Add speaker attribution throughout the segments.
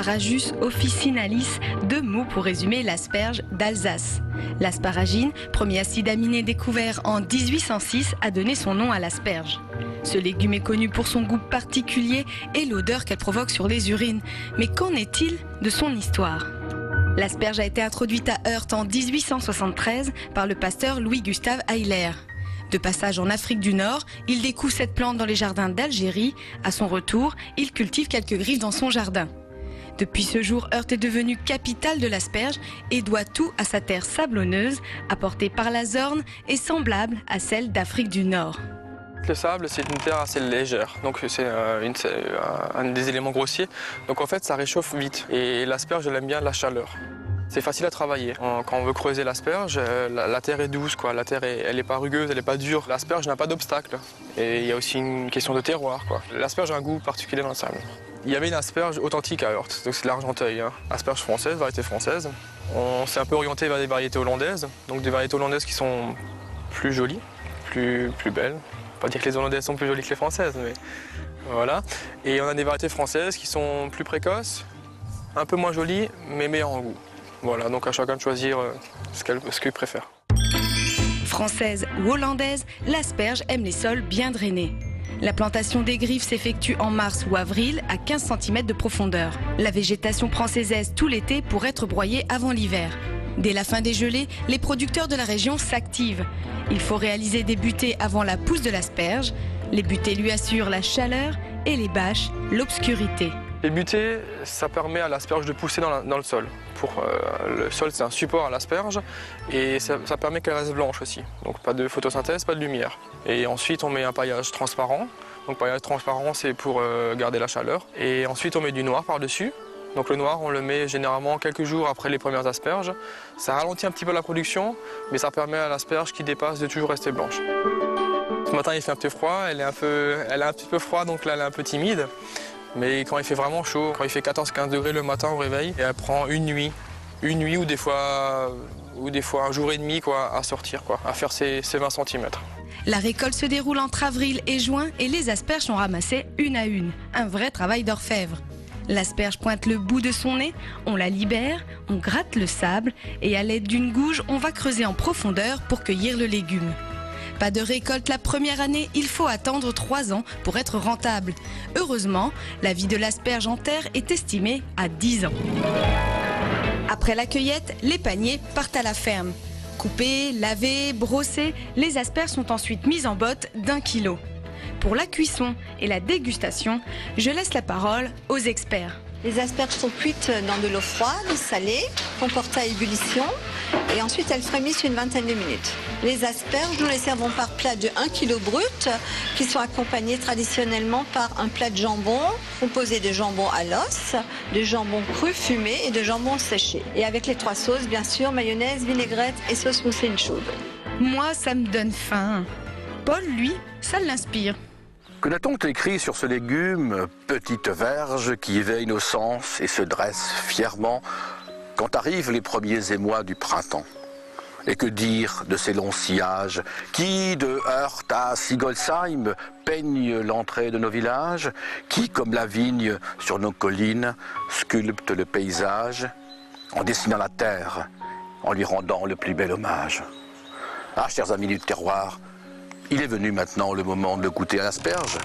Speaker 1: Asparagus officinalis, 2 mots pour résumer l'asperge d'Alsace. L'asparagine, premier acide aminé découvert en 1806, a donné son nom à l'asperge. Ce légume est connu pour son goût particulier et l'odeur qu'elle provoque sur les urines. Mais qu'en est-il de son histoire ? L'asperge a été introduite à Heurt en 1873 par le pasteur Louis-Gustave Ayler. De passage en Afrique du Nord, il découvre cette plante dans les jardins d'Algérie. À son retour, il cultive quelques griffes dans son jardin. Depuis ce jour, Heurt est devenue capitale de l'asperge et doit tout à sa terre sablonneuse, apportée par la Zorn et semblable à celle d'Afrique du Nord.
Speaker 2: Le sable, c'est une terre assez légère, donc c'est un des éléments grossiers. Donc en fait, ça réchauffe vite. Et l'asperge, elle aime bien la chaleur. C'est facile à travailler. Quand on veut creuser l'asperge, la terre est douce, quoi. La terre, elle n'est pas rugueuse, elle n'est pas dure. L'asperge n'a pas d'obstacle. Et il y a aussi une question de terroir, quoi. L'asperge a un goût particulier dans le sable. Il y avait une asperge authentique à Heurt, donc c'est de l'Argenteuil, hein. Asperge française, variété française. On s'est un peu orienté vers des variétés hollandaises, donc des variétés hollandaises qui sont plus jolies, plus belles. Pas dire que les hollandaises sont plus jolies que les françaises, mais voilà. Et on a des variétés françaises qui sont plus précoces, un peu moins jolies, mais meilleures en goût. Voilà, donc à chacun de choisir ce qu'il préfère.
Speaker 1: Française ou hollandaise, l'asperge aime les sols bien drainés. La plantation des griffes s'effectue en mars ou avril à 15 cm de profondeur. La végétation prend ses aises tout l'été pour être broyée avant l'hiver. Dès la fin des gelées, les producteurs de la région s'activent. Il faut réaliser des butées avant la pousse de l'asperge. Les butées lui assurent la chaleur et les bâches l'obscurité.
Speaker 2: Les butées, ça permet à l'asperge de pousser dans le sol. Le sol, c'est un support à l'asperge et ça permet qu'elle reste blanche aussi. Donc pas de photosynthèse, pas de lumière. Et ensuite, on met un paillage transparent. Donc paillage transparent, c'est pour garder la chaleur. Et ensuite, on met du noir par-dessus. Donc le noir, on le met généralement quelques jours après les premières asperges. Ça ralentit un petit peu la production, mais ça permet à l'asperge qui dépasse de toujours rester blanche. Ce matin, il fait un petit froid, elle est un petit peu froide, donc là, elle est un peu timide. Mais quand il fait vraiment chaud, quand il fait 14-15 degrés le matin au réveil, et elle prend une nuit ou des fois un jour et demi quoi, à sortir, quoi, à faire ses 20 cm.
Speaker 1: La récolte se déroule entre avril et juin et les asperges sont ramassées une à une. Un vrai travail d'orfèvre. L'asperge pointe le bout de son nez, on la libère, on gratte le sable et à l'aide d'une gouge, on va creuser en profondeur pour cueillir le légume. Pas de récolte la première année, il faut attendre 3 ans pour être rentable. Heureusement, la vie de l'asperge en terre est estimée à 10 ans. Après la cueillette, les paniers partent à la ferme. Coupés, lavés, brossés, les asperges sont ensuite mises en bottes d'1 kilo. Pour la cuisson et la dégustation, je laisse la parole aux experts.
Speaker 3: Les asperges sont cuites dans de l'eau froide, salée, qu'on porte à ébullition et ensuite elles frémissent une vingtaine de minutes. Les asperges, nous les servons par plat de 1 kg brut qui sont accompagnés traditionnellement par un plat de jambon composé de jambon à l'os, de jambon cru fumé et de jambon séché. Et avec les 3 sauces, bien sûr, mayonnaise, vinaigrette et sauce mousseline chaude.
Speaker 1: Moi, ça me donne faim. Paul, lui, ça l'inspire.
Speaker 4: Que n'a-t-on écrit sur ce légume, petite verge qui éveille nos sens et se dresse fièrement quand arrivent les premiers émois du printemps? Et que dire de ces longs sillages qui, de Heurt à Sigolsheim, peignent l'entrée de nos villages, qui, comme la vigne sur nos collines, sculptent le paysage en dessinant la terre, en lui rendant le plus bel hommage. Ah, chers amis du terroir, il est venu maintenant le moment de goûter à l'asperge.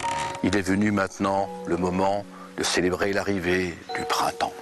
Speaker 4: Il est venu maintenant le moment de célébrer l'arrivée du printemps.